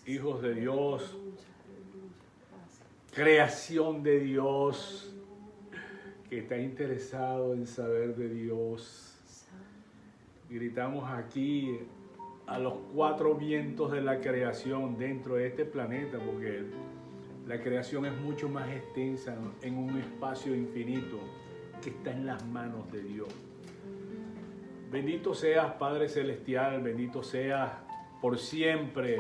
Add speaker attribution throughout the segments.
Speaker 1: hijos de Dios, creación de Dios, que está interesado en saber de Dios. Gritamos aquí a los cuatro vientos de la creación dentro de este planeta, porque la creación es mucho más extensa en un espacio infinito que está en las manos de Dios. Bendito seas, Padre Celestial, bendito seas por siempre,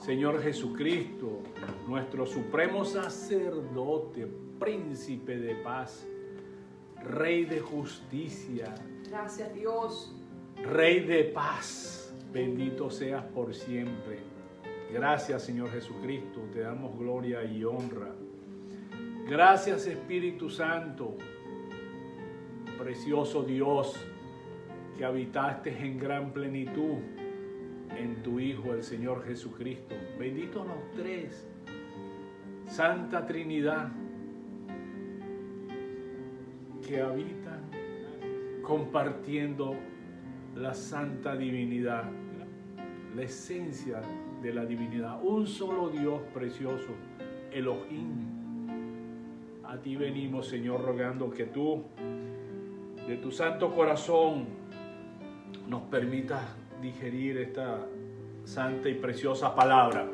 Speaker 1: Señor Jesucristo, nuestro supremo sacerdote, príncipe de paz, Rey de justicia.
Speaker 2: Gracias, Dios.
Speaker 1: Rey de paz, bendito seas por siempre. Gracias, Señor Jesucristo, te damos gloria y honra. Gracias, Espíritu Santo, precioso Dios, que habitaste en gran plenitud en tu Hijo, el Señor Jesucristo. Benditos los tres, Santa Trinidad, que habitan compartiendo la santa divinidad, la esencia de la divinidad. Un solo Dios precioso, Elohim. A ti venimos, Señor, rogando que tú, de tu santo corazón, nos permitas digerir esta santa y preciosa palabra.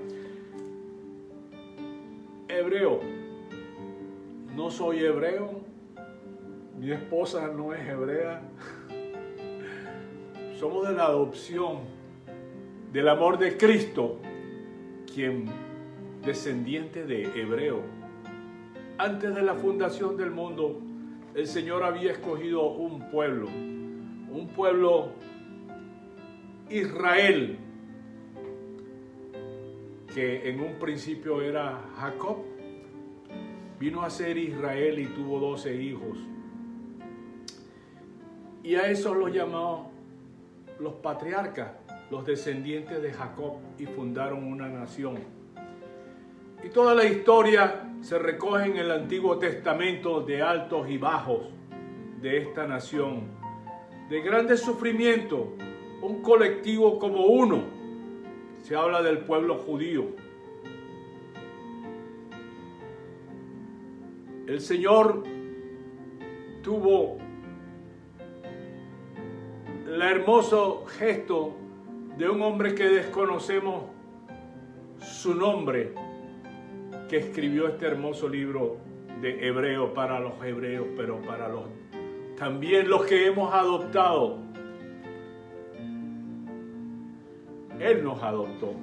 Speaker 1: Hebreo. No soy hebreo. Mi esposa no es hebrea. Somos de la adopción, del amor de Cristo, quien descendiente de hebreo. Antes de la fundación del mundo, el Señor había escogido un pueblo Israel, que en un principio era Jacob, vino a ser Israel y tuvo 12 hijos. Y a esos los llamó los patriarcas, los descendientes de Jacob, y fundaron una nación. Y toda la historia se recoge en el Antiguo Testamento de altos y bajos de esta nación, de grandes sufrimientos, un colectivo como uno. Se habla del pueblo judío. El Señor tuvo el hermoso gesto de un hombre que desconocemos su nombre, que escribió este hermoso libro de Hebreo para los hebreos, pero para también los que hemos adoptado. Él nos adoptó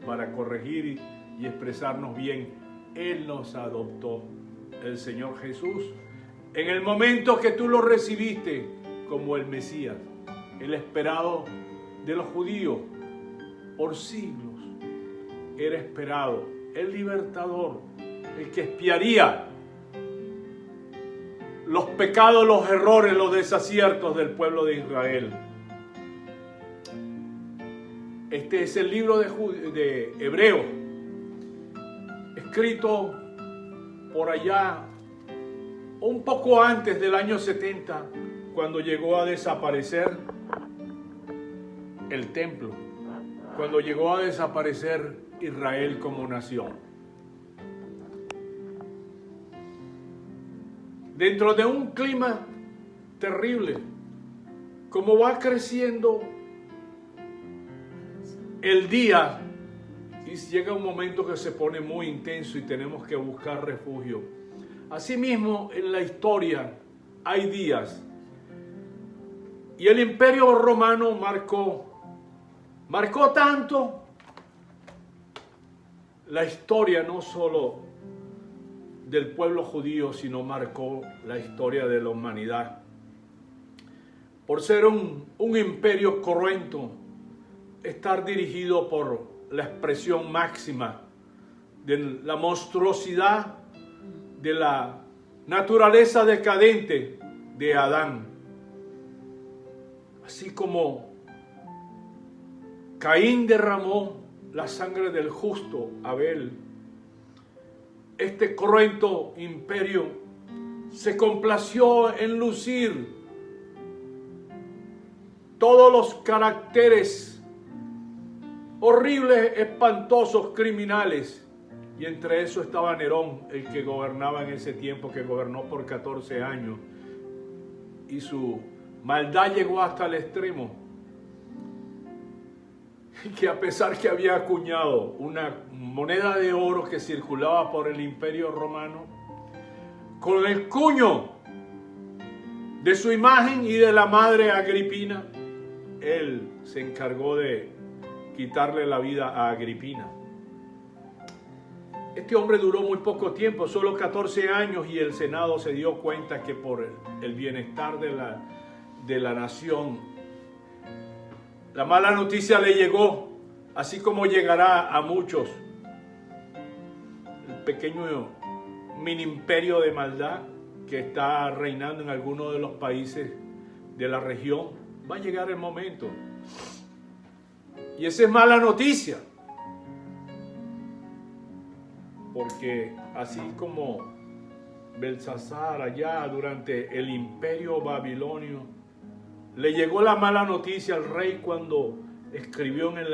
Speaker 1: para corregir y expresarnos bien. Él nos adoptó, el Señor Jesús, en el momento que tú lo recibiste como el Mesías, el esperado de los judíos por siglos. Era esperado, el libertador, el que expiaría los pecados, los errores, los desaciertos del pueblo de Israel. Este es el libro de Hebreo, escrito por allá un poco antes del año 70, cuando llegó a desaparecer el templo, cuando llegó a desaparecer Israel como nación. Dentro de un clima terrible, como va creciendo el día, y llega un momento que se pone muy intenso y tenemos que buscar refugio. Asimismo, en la historia hay días, y el Imperio Romano marcó tanto la historia, no solo del pueblo judío, sino marcó la historia de la humanidad. Por ser un imperio cruento, estar dirigido por la expresión máxima de la monstruosidad de la naturaleza decadente de Adán. Así como Caín derramó la sangre del justo Abel, este cruento imperio se complació en lucir todos los caracteres horribles, espantosos criminales. Y entre eso estaba Nerón, el que gobernaba en ese tiempo, que gobernó por 14 años. Y su maldad llegó hasta el extremo. Que a pesar que había acuñado una moneda de oro que circulaba por el Imperio Romano, con el cuño de su imagen y de la madre Agripina, él se encargó de quitarle la vida a Agripina. Este hombre duró muy poco tiempo, solo 14 años, y el Senado se dio cuenta que por el bienestar de la nación, la mala noticia le llegó, así como llegará a muchos. El pequeño mini imperio de maldad que está reinando en algunos de los países de la región, va a llegar el momento. Y esa es mala noticia. Porque así como Belsasar allá durante el imperio babilonio, le llegó la mala noticia al rey cuando escribió en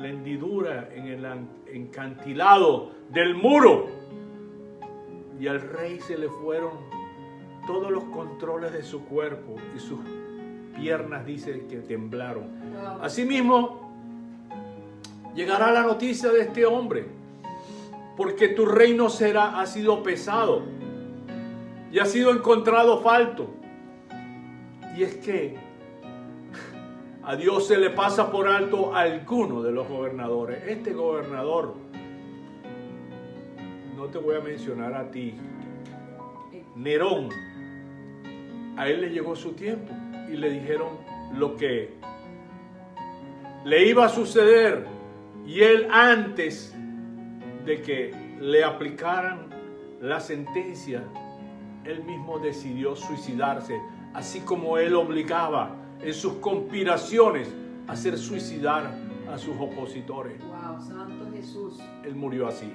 Speaker 1: la hendidura, en el encantilado del muro. Y al rey se le fueron todos los controles de su cuerpo y sus piernas, dice que temblaron. Asimismo, llegará la noticia de este hombre, porque tu reino ha sido pesado y ha sido encontrado falto. Y es que a Dios se le pasa por alto a alguno de los gobernadores. Este gobernador, no te voy a mencionar a ti, Nerón, a él le llegó su tiempo y le dijeron lo que le iba a suceder. Y él, antes de que le aplicaran la sentencia, él mismo decidió suicidarse, así como él obligaba en sus conspiraciones a hacer suicidar a sus opositores.
Speaker 2: Wow, Santo Jesús.
Speaker 1: Él murió así.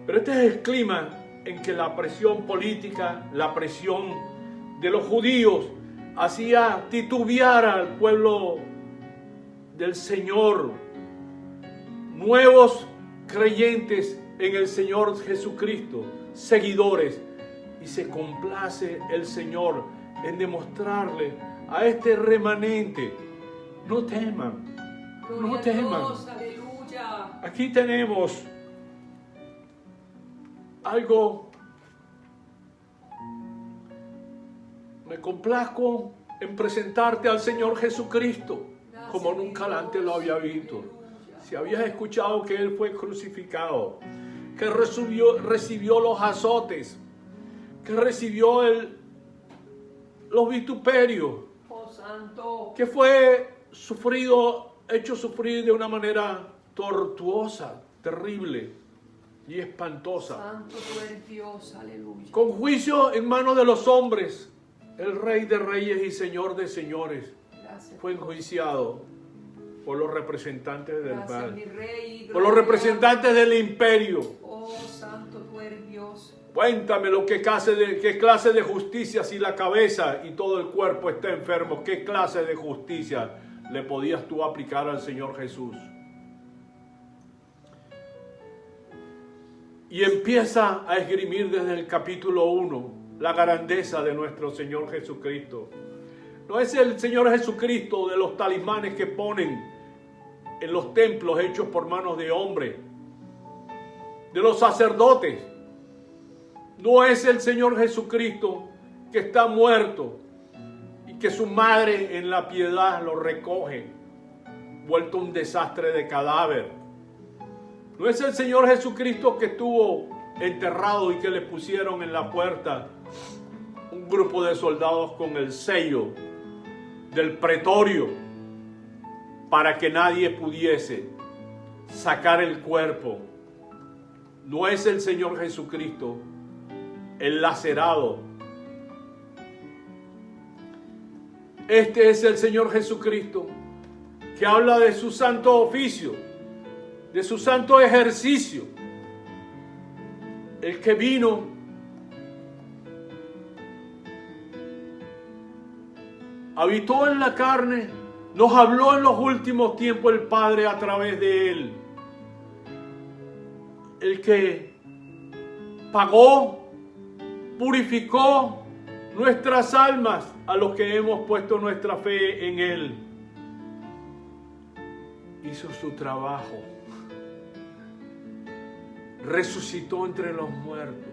Speaker 1: Pero este es el clima en que la presión política, la presión de los judíos, hacía titubear al pueblo del Señor. Nuevos creyentes en el Señor Jesucristo, seguidores, y se complace el Señor en demostrarle a este remanente: no teman, no teman.
Speaker 2: Aleluya.
Speaker 1: Aquí tenemos algo. Me complazco en presentarte al Señor Jesucristo como nunca antes lo había visto. Si habías escuchado que Él fue crucificado, que recibió los azotes, que recibió los vituperios,
Speaker 2: Santo,
Speaker 1: que fue hecho sufrir de una manera tortuosa, terrible y espantosa.
Speaker 2: Santo tú eres Dios, aleluya.
Speaker 1: Con juicio en manos de los hombres, el Rey de Reyes y Señor de Señores fue enjuiciado por los representantes del mal, por los representantes del imperio.
Speaker 2: Oh, Santo tú eres Dios.
Speaker 1: Cuéntame qué clase de justicia, si la cabeza y todo el cuerpo está enfermo, qué clase de justicia le podías tú aplicar al Señor Jesús. Y empieza a esgrimir desde el capítulo 1 la grandeza de nuestro Señor Jesucristo. No es el Señor Jesucristo de los talismanes que ponen en los templos hechos por manos de hombres, de los sacerdotes. No es el Señor Jesucristo que está muerto y que su madre en la piedad lo recoge, vuelto un desastre de cadáver. No es el Señor Jesucristo que estuvo enterrado y que le pusieron en la puerta un grupo de soldados con el sello del pretorio para que nadie pudiese sacar el cuerpo. No es el Señor Jesucristo el lacerado. Este es el Señor Jesucristo que habla de su santo oficio, de su santo ejercicio, el que vino habitó en la carne, Nos habló en los últimos tiempos el Padre a través de Él. El que pagó, purificó nuestras almas a los que hemos puesto nuestra fe en Él. Hizo su trabajo. Resucitó entre los muertos,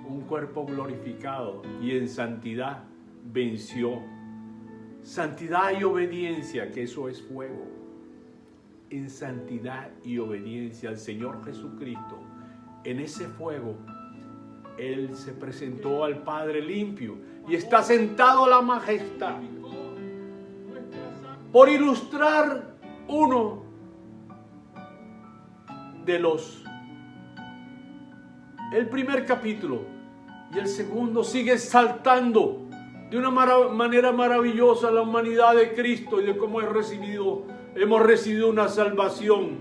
Speaker 1: un cuerpo glorificado, y en santidad venció. Santidad y obediencia, que eso es fuego. En santidad y obediencia al Señor Jesucristo, en ese fuego, Él se presentó al Padre limpio y está sentado a la majestad. Por ilustrar uno de el primer capítulo, y el segundo sigue exaltando de una manera maravillosa la humanidad de Cristo y de cómo hemos recibido una salvación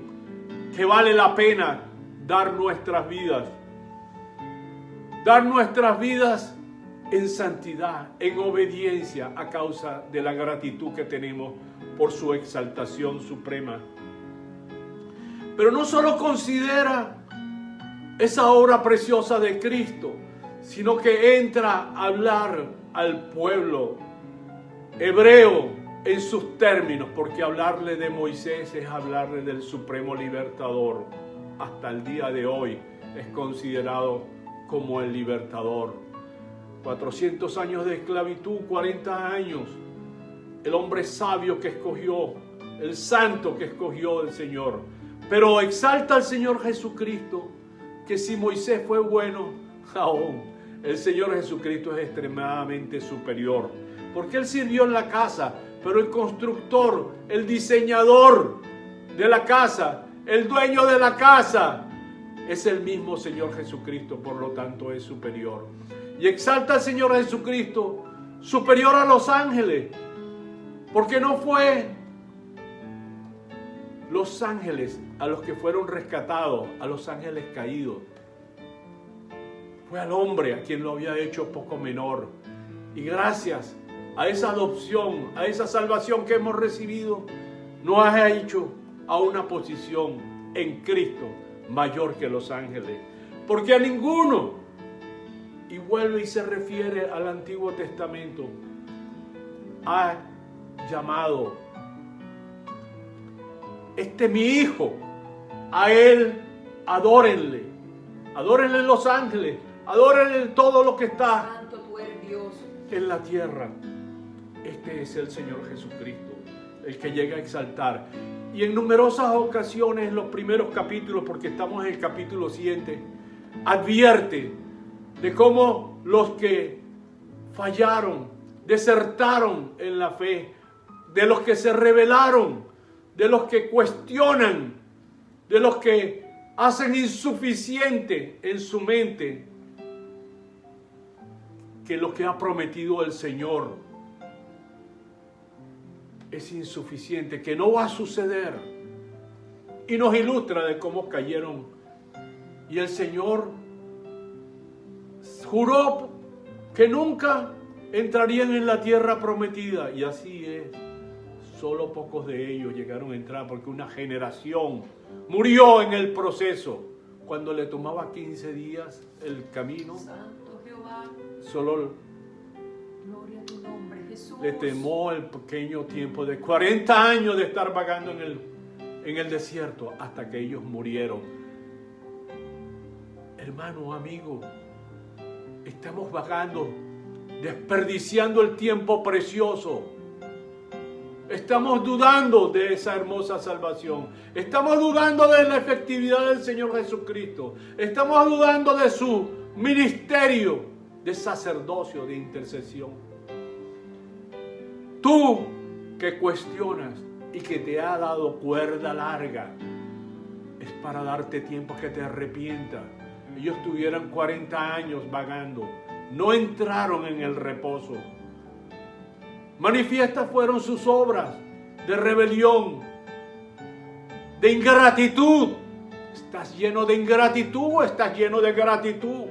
Speaker 1: que vale la pena dar nuestras vidas. Dar nuestras vidas en santidad, en obediencia, a causa de la gratitud que tenemos por su exaltación suprema. Pero no solo considera esa obra preciosa de Cristo, sino que entra a hablar al pueblo hebreo en sus términos, porque hablarle de Moisés es hablarle del supremo libertador. Hasta el día de hoy es considerado como el libertador. 400 años de esclavitud, 40 años. El hombre sabio que escogió, el santo que escogió el Señor. Pero exalta al Señor Jesucristo, que si Moisés fue bueno, aún el Señor Jesucristo es extremadamente superior. Porque Él sirvió en la casa, pero el constructor, el diseñador de la casa, el dueño de la casa, es el mismo Señor Jesucristo, por lo tanto es superior. Y exalta al Señor Jesucristo superior a los ángeles, porque no fue los ángeles a los que fueron rescatados, a los ángeles caídos. Fue al hombre a quien lo había hecho poco menor. Y gracias a esa adopción, a esa salvación que hemos recibido, nos ha hecho a una posición en Cristo mayor que los ángeles. Porque a ninguno, y vuelve y se refiere al Antiguo Testamento, ha llamado: este es mi hijo, a él adórenle. Adórenle los ángeles, adórenle todo lo que está
Speaker 2: Santo tú eres Dios
Speaker 1: en la tierra. Este es el Señor Jesucristo, el que llega a exaltar. Y en numerosas ocasiones, en los primeros capítulos, porque estamos en el capítulo 7, advierte de cómo los que fallaron, desertaron en la fe, de los que se rebelaron, de los que cuestionan, de los que hacen insuficiente en su mente que lo que ha prometido el Señor es insuficiente, que no va a suceder. Y nos ilustra de cómo cayeron. Y el Señor juró que nunca entrarían en la tierra prometida. Y así es. Solo pocos de ellos llegaron a entrar, porque una generación murió en el proceso. Cuando le tomaba 15 días el camino,
Speaker 2: Santo Jehová,
Speaker 1: solo
Speaker 2: gloria a tu nombre, Jesús.
Speaker 1: le tomó el pequeño tiempo de 40 años de estar vagando en el desierto, hasta que ellos murieron. Hermano, amigo, estamos vagando, desperdiciando el tiempo precioso. Estamos dudando de esa hermosa salvación. Estamos dudando de la efectividad del Señor Jesucristo. Estamos dudando de su ministerio de sacerdocio, de intercesión. Tú que cuestionas y que te ha dado cuerda larga, es para darte tiempo que te arrepientas. Ellos tuvieron 40 años vagando. No entraron en el reposo. Manifiestas fueron sus obras de rebelión, de ingratitud. ¿Estás lleno de ingratitud o estás lleno de gratitud?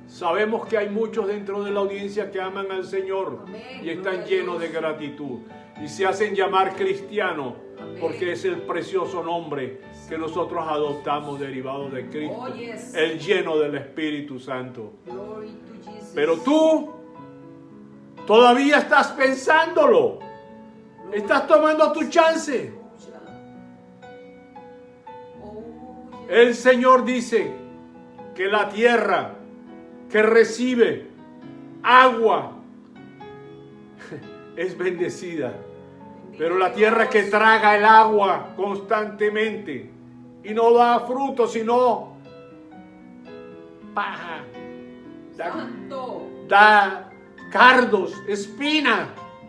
Speaker 1: Sabemos que hay muchos dentro de la audiencia que aman al Señor y están llenos de gratitud. y se hacen llamar cristianos
Speaker 2: Amén.
Speaker 1: porque es el precioso nombre que nosotros adoptamos derivado de Cristo,
Speaker 2: Oh, yes.
Speaker 1: el lleno del Espíritu Santo.
Speaker 2: Glory to Jesus.
Speaker 1: Pero tú todavía estás pensándolo, estás tomando tu chance.
Speaker 2: Oh, yes.
Speaker 1: El Señor dice que la tierra que recibe agua es bendecida, pero la tierra que traga el agua constantemente y no da fruto, sino paja,
Speaker 2: Santo.
Speaker 1: da cardos, espinas,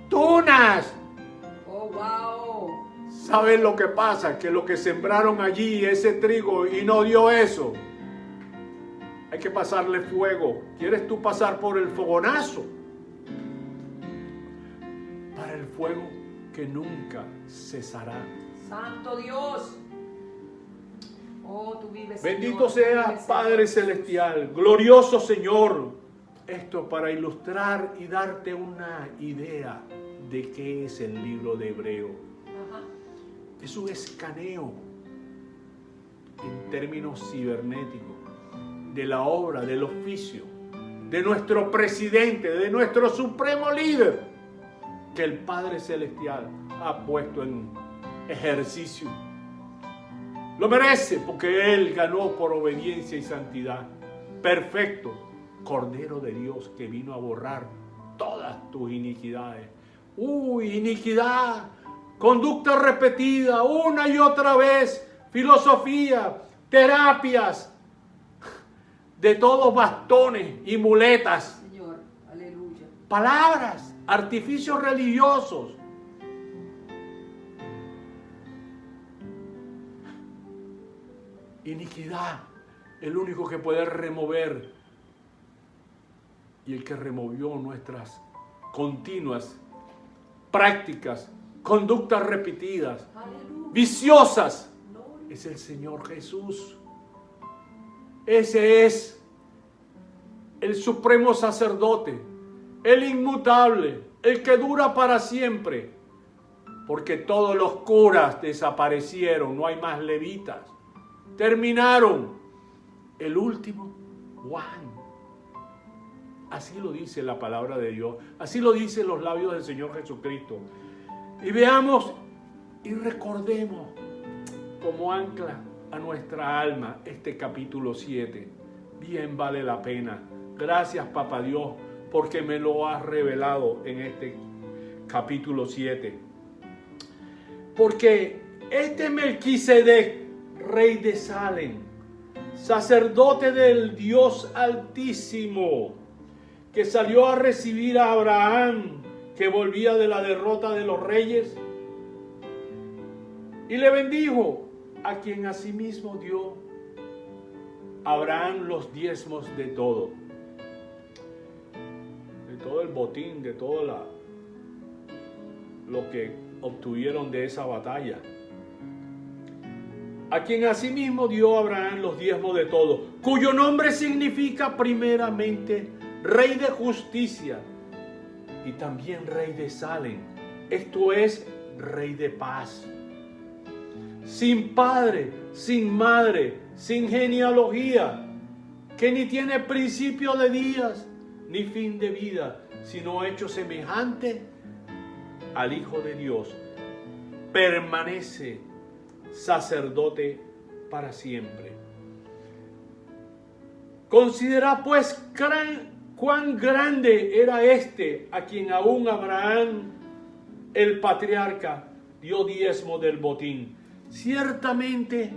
Speaker 1: tunas.
Speaker 2: Oh, wow.
Speaker 1: ¿Saben lo que pasa? Que lo que sembraron allí, ese trigo, y no dio eso, hay que pasarle fuego. ¿Quieres tú pasar por el fogonazo? Para el fuego que nunca cesará.
Speaker 2: Santo Dios. Oh, tú vives,
Speaker 1: Bendito
Speaker 2: Señor,
Speaker 1: sea
Speaker 2: tú vives,
Speaker 1: Padre
Speaker 2: Señor.
Speaker 1: Celestial, glorioso Señor. Esto para ilustrar y darte una idea de qué es el libro de Hebreo.
Speaker 2: Ajá.
Speaker 1: Es un escaneo en términos cibernéticos de la obra, del oficio, de nuestro presidente, de nuestro supremo líder, que el Padre Celestial ha puesto en ejercicio. Lo merece porque Él ganó por obediencia y santidad. Perfecto, Cordero de Dios que vino a borrar todas tus iniquidades. Iniquidad, conducta repetida una y otra vez, filosofía, terapias, de todos bastones y muletas,
Speaker 2: Señor, aleluya.
Speaker 1: palabras, artificios religiosos. Iniquidad, el único que puede remover y el que removió nuestras continuas prácticas, conductas repetidas,
Speaker 2: Aleluya.
Speaker 1: viciosas,
Speaker 2: Gloria.
Speaker 1: es el Señor Jesús. Ese es el supremo sacerdote, el inmutable, el que dura para siempre, porque todos los curas desaparecieron, no hay más levitas, terminaron. El último, Juan. Así lo dice la palabra de Dios, así lo dicen los labios del Señor Jesucristo. Y veamos y recordemos como ancla a nuestra alma este capítulo 7. Bien vale la pena. Gracias, Papá Dios, porque me lo has revelado en este capítulo 7. Porque este Melquisedec, rey de Salem, sacerdote del Dios Altísimo, que salió a recibir a Abraham, que volvía de la derrota de los reyes, y le bendijo, a quien asimismo dio Abraham los diezmos de todo el botín, de todo lo que obtuvieron de esa batalla. A quien asimismo dio Abraham los diezmos de todo, cuyo nombre significa primeramente Rey de Justicia y también Rey de Salem, esto es, Rey de Paz. Sin padre, sin madre, sin genealogía, que ni tiene principio de días ni fin de vida, sino hecho semejante al Hijo de Dios, permanece sacerdote para siempre. Considera pues cuán grande era este a quien aún Abraham, el patriarca, dio diezmo del botín. Ciertamente,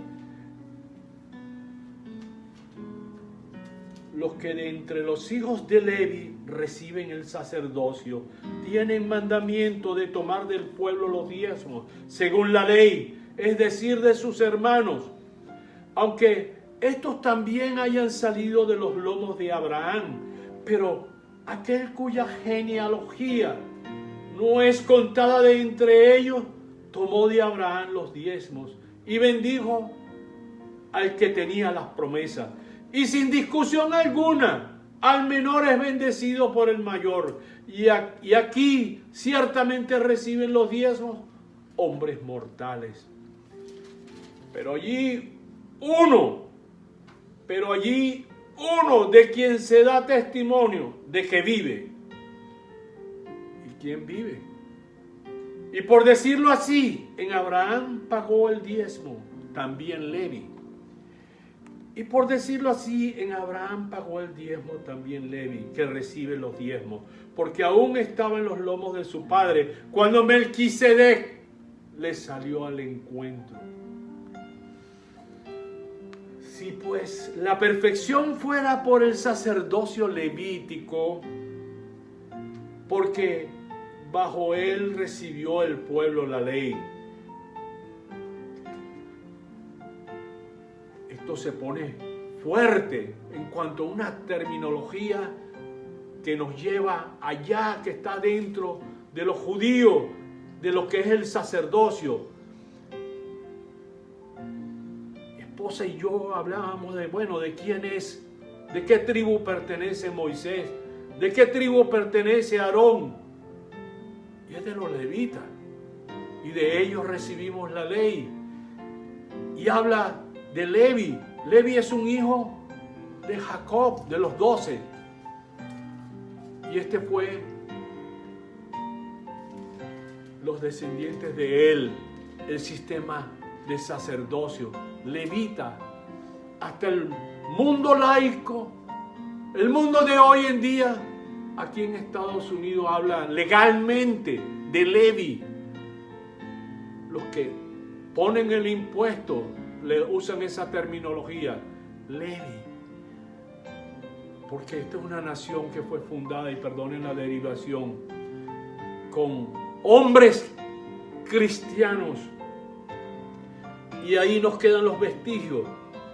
Speaker 1: los que de entre los hijos de Levi reciben el sacerdocio tienen mandamiento de tomar del pueblo los diezmos, según la ley, es decir, de sus hermanos, aunque estos también hayan salido de los lomos de Abraham, pero aquel cuya genealogía no es contada de entre ellos, tomó de Abraham los diezmos y bendijo al que tenía las promesas. Y sin discusión alguna, al menor es bendecido por el mayor. Y aquí ciertamente reciben los diezmos hombres mortales. Pero allí uno de quien se da testimonio de que vive. ¿Y quién vive? Y por decirlo así, en Abraham pagó el diezmo, también Levi. Y por decirlo así, en Abraham pagó el diezmo también Levi, que recibe los diezmos, porque aún estaba en los lomos de su padre cuando Melquisedec le salió al encuentro. Si pues la perfección fuera por el sacerdocio levítico, porque bajo él recibió el pueblo la ley. Esto se pone fuerte en cuanto a una terminología que nos lleva allá, que está dentro de los judíos, de lo que es el sacerdocio. Mi esposa y yo hablábamos de quién es, de qué tribu pertenece Moisés, de qué tribu pertenece Aarón. Y es de los levitas. Y de ellos recibimos la ley. Y habla de Levi. Levi es un hijo de Jacob, de los 12. Y este fue los descendientes de él, el sistema de sacerdocio levita, hasta el mundo laico, el mundo de hoy en día. Aquí en Estados Unidos habla legalmente de Levi. Los que ponen el impuesto le usan esa terminología, Levi. Porque esta es una nación que fue fundada, y perdonen la derivación, con hombres cristianos. Y ahí nos quedan los vestigios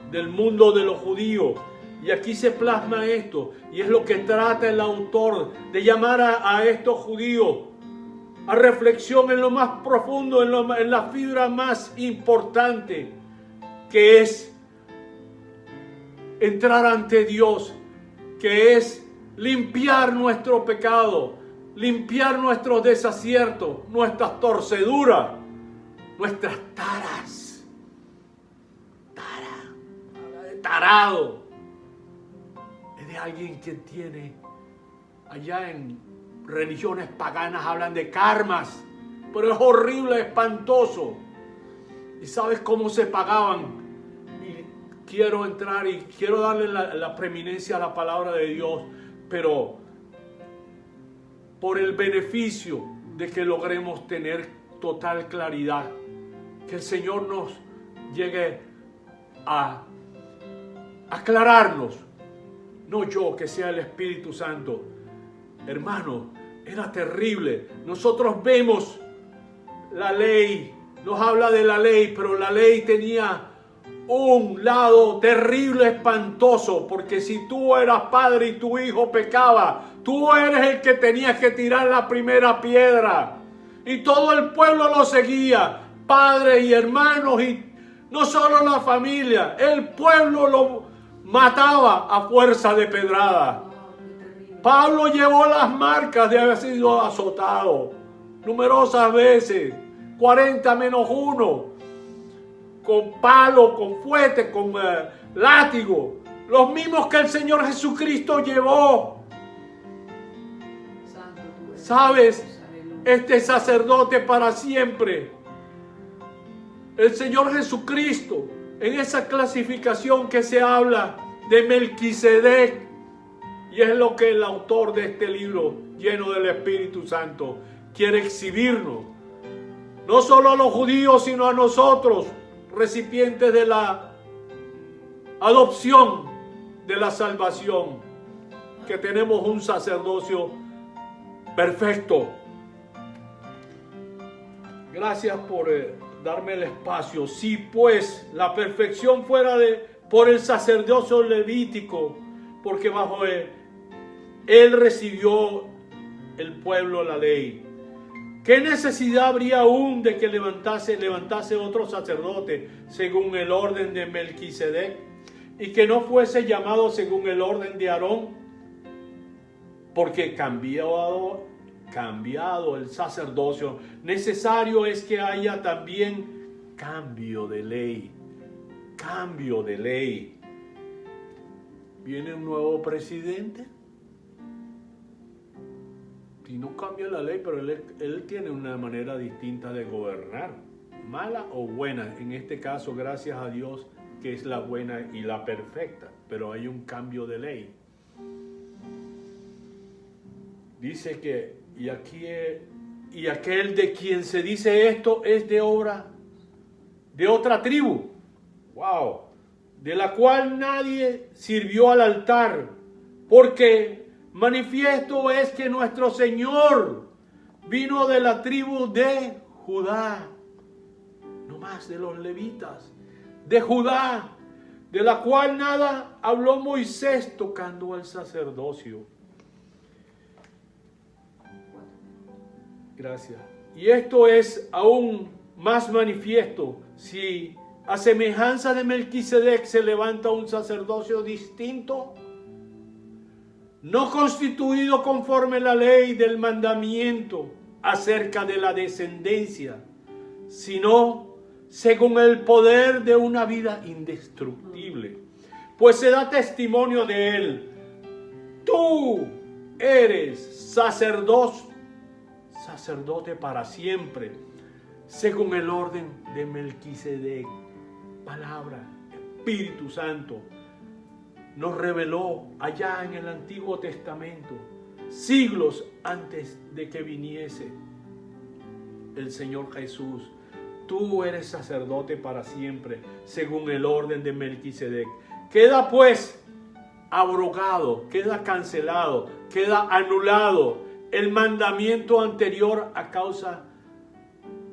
Speaker 1: del mundo de los judíos. Y aquí se plasma esto, y es lo que trata el autor de llamar a estos judíos a reflexión en lo más profundo, en la fibra más importante, que es entrar ante Dios, que es limpiar nuestro pecado, limpiar nuestros desaciertos, nuestras torceduras, nuestras taras. Tarado es de alguien que tiene, allá en religiones paganas hablan de karmas, pero es horrible, espantoso. ¿Y sabes cómo se pagaban? Y quiero entrar y quiero darle la preeminencia a la palabra de Dios, pero por el beneficio de que logremos tener total claridad, que el Señor nos llegue a aclararnos, no yo, que sea el Espíritu Santo. Hermano, era terrible. Nosotros vemos la ley, nos habla de la ley, pero la ley tenía un lado terrible, espantoso, porque si tú eras padre y tu hijo pecaba, tú eres el que tenías que tirar la primera piedra. Y todo el pueblo lo seguía, padres y hermanos, y no solo la familia, el pueblo lo mataba a fuerza de pedrada. Pablo llevó las marcas de haber sido azotado numerosas veces, 40 menos 1, con palo, con fuete, con látigo, los mismos que el Señor Jesucristo llevó. ¿Sabes? Este sacerdote para siempre, el Señor Jesucristo, en esa clasificación que se habla de Melquisedec, y es lo que el autor de este libro, lleno del Espíritu Santo, quiere exhibirnos. No solo a los judíos, sino a nosotros, recipientes de la adopción, de la salvación, que tenemos un sacerdocio perfecto. Gracias por darme el espacio. Si pues la perfección fuera por el sacerdocio levítico, porque bajo él recibió el pueblo la ley, ¿qué necesidad habría aún de que levantase otro sacerdote según el orden de Melquisedec, y que no fuese llamado según el orden de Aarón? porque cambiado el sacerdocio, necesario es que haya también cambio de ley. Cambio de ley. Viene un nuevo presidente y no cambia la ley, pero él tiene una manera distinta de gobernar, mala o buena. En este caso, gracias a Dios, que es la buena y la perfecta, pero hay un cambio de ley. Dice que, y aquel de quien se dice esto es de otra tribu, wow, de la cual nadie sirvió al altar, porque manifiesto es que nuestro Señor vino de la tribu de Judá, no más de los levitas, de Judá, de la cual nada habló Moisés tocando al sacerdocio. Gracias. Y esto es aún más manifiesto si a semejanza de Melquisedec se levanta un sacerdocio distinto, no constituido conforme la ley del mandamiento acerca de la descendencia, sino según el poder de una vida indestructible. Pues se da testimonio de él: tú eres sacerdote para siempre, según el orden de Melquisedec. Palabra, Espíritu Santo nos reveló allá en el Antiguo Testamento, siglos antes de que viniese el Señor Jesús. Tú eres sacerdote para siempre, según el orden de Melquisedec. Queda pues abrogado, queda cancelado, queda anulado el mandamiento anterior a causa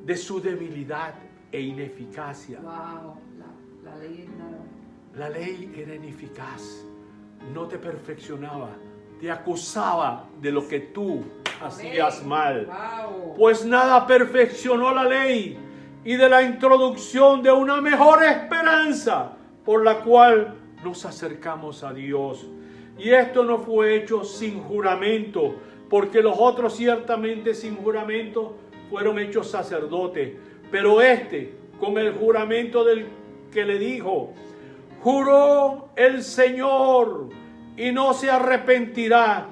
Speaker 1: de su debilidad e ineficacia.
Speaker 2: Wow, la ley es nada.
Speaker 1: La ley era ineficaz, no te perfeccionaba, te acusaba de lo que tú hacías mal.
Speaker 2: Wow.
Speaker 1: Pues nada perfeccionó la ley, y de la introducción de una mejor esperanza por la cual nos acercamos a Dios. Y esto no fue hecho sin juramento, porque los otros ciertamente sin juramento fueron hechos sacerdotes, pero este con el juramento del que le dijo: juró el Señor y no se arrepentirá,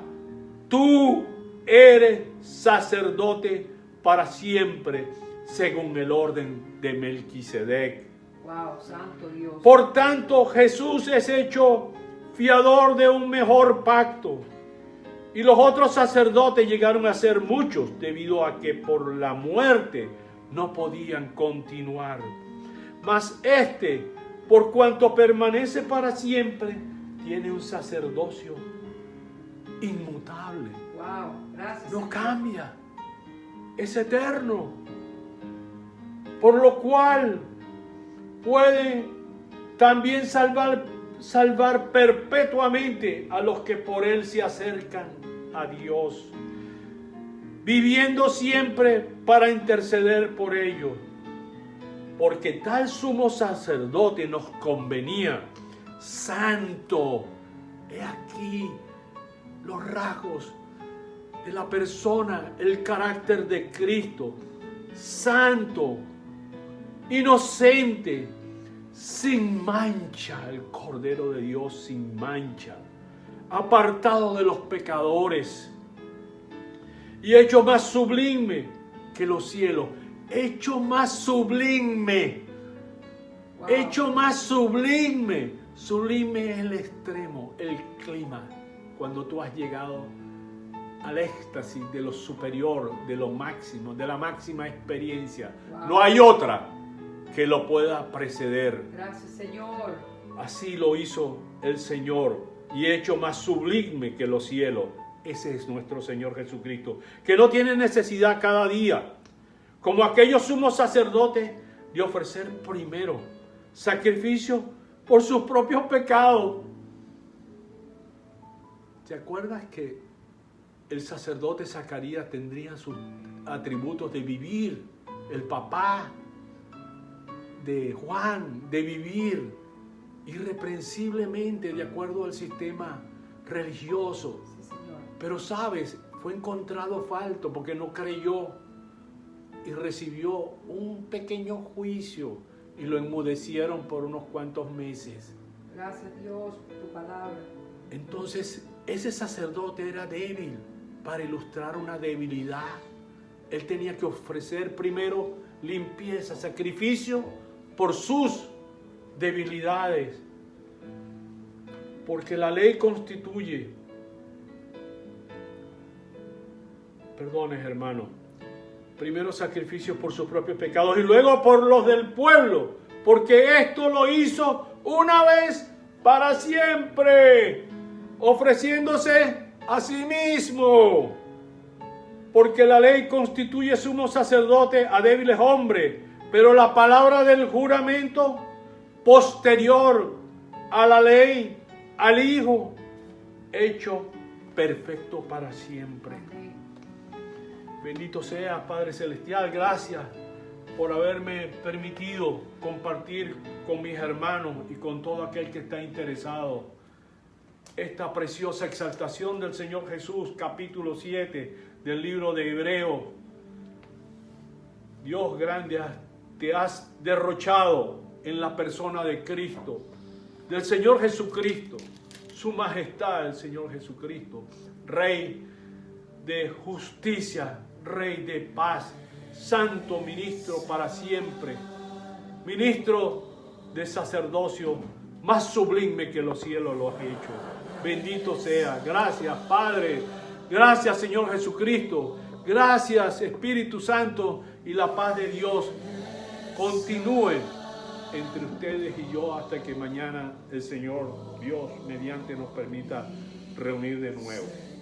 Speaker 1: tú eres sacerdote para siempre, según el orden de Melquisedec.
Speaker 2: Wow, santo Dios.
Speaker 1: Por tanto, Jesús es hecho fiador de un mejor pacto. Y los otros sacerdotes llegaron a ser muchos, debido a que por la muerte no podían continuar. Mas este, por cuanto permanece para siempre, tiene un sacerdocio inmutable.
Speaker 2: Wow, gracias.
Speaker 1: No
Speaker 2: Señor.
Speaker 1: cambia, es eterno. Por lo cual puede también salvar perpetuamente a los que por él se acercan a Dios, viviendo siempre para interceder por ellos. Porque tal sumo sacerdote nos convenía, santo. He aquí los rasgos de la persona, el carácter de Cristo, santo, inocente, sin mancha, el Cordero de Dios sin mancha, apartado de los pecadores y hecho más sublime que los cielos, hecho más sublime,
Speaker 2: Wow.
Speaker 1: hecho más sublime. Sublime es el extremo, el clima, cuando tú has llegado al éxtasis de lo superior, de lo máximo, de la máxima experiencia.
Speaker 2: Wow.
Speaker 1: No hay otra que lo pueda preceder.
Speaker 2: Gracias, Señor.
Speaker 1: Así lo hizo el Señor, y hecho más sublime que los cielos. Ese es nuestro Señor Jesucristo, que no tiene necesidad cada día, como aquellos sumos sacerdotes, de ofrecer primero sacrificio por sus propios pecados. ¿Te acuerdas que el sacerdote Zacarías tendría sus atributos de vivir? El papá de Juan, de vivir irreprensiblemente de acuerdo al sistema religioso,
Speaker 2: Sí, Señor.
Speaker 1: Pero sabes, fue encontrado falto porque no creyó y recibió un pequeño juicio y lo enmudecieron por unos cuantos meses.
Speaker 2: Gracias Dios por tu palabra.
Speaker 1: Entonces, ese sacerdote era débil. Para ilustrar una debilidad, él tenía que ofrecer primero limpieza, sacrificio por sus debilidades. Porque la ley constituye, perdones hermano, primero sacrificio por sus propios pecados y luego por los del pueblo, porque esto lo hizo una vez para siempre, ofreciéndose a sí mismo. Porque la ley constituye sumo sacerdote a débiles hombres, pero la palabra del juramento posterior a la ley, al Hijo, hecho perfecto para siempre.
Speaker 2: Amén.
Speaker 1: Bendito seas, Padre Celestial, gracias por haberme permitido compartir con mis hermanos y con todo aquel que está interesado esta preciosa exaltación del Señor Jesús, capítulo 7 del libro de Hebreos. Dios grande, te has derrochado en la persona de Cristo, del Señor Jesucristo, su majestad el Señor Jesucristo, Rey de justicia, Rey de paz, Santo Ministro para siempre, Ministro de sacerdocio más sublime que los cielos lo has hecho. Bendito sea. Gracias, Padre. Gracias, Señor Jesucristo. Gracias, Espíritu Santo. Y la paz de Dios continúe entre ustedes y yo hasta que mañana el Señor Dios mediante nos permita reunir de nuevo.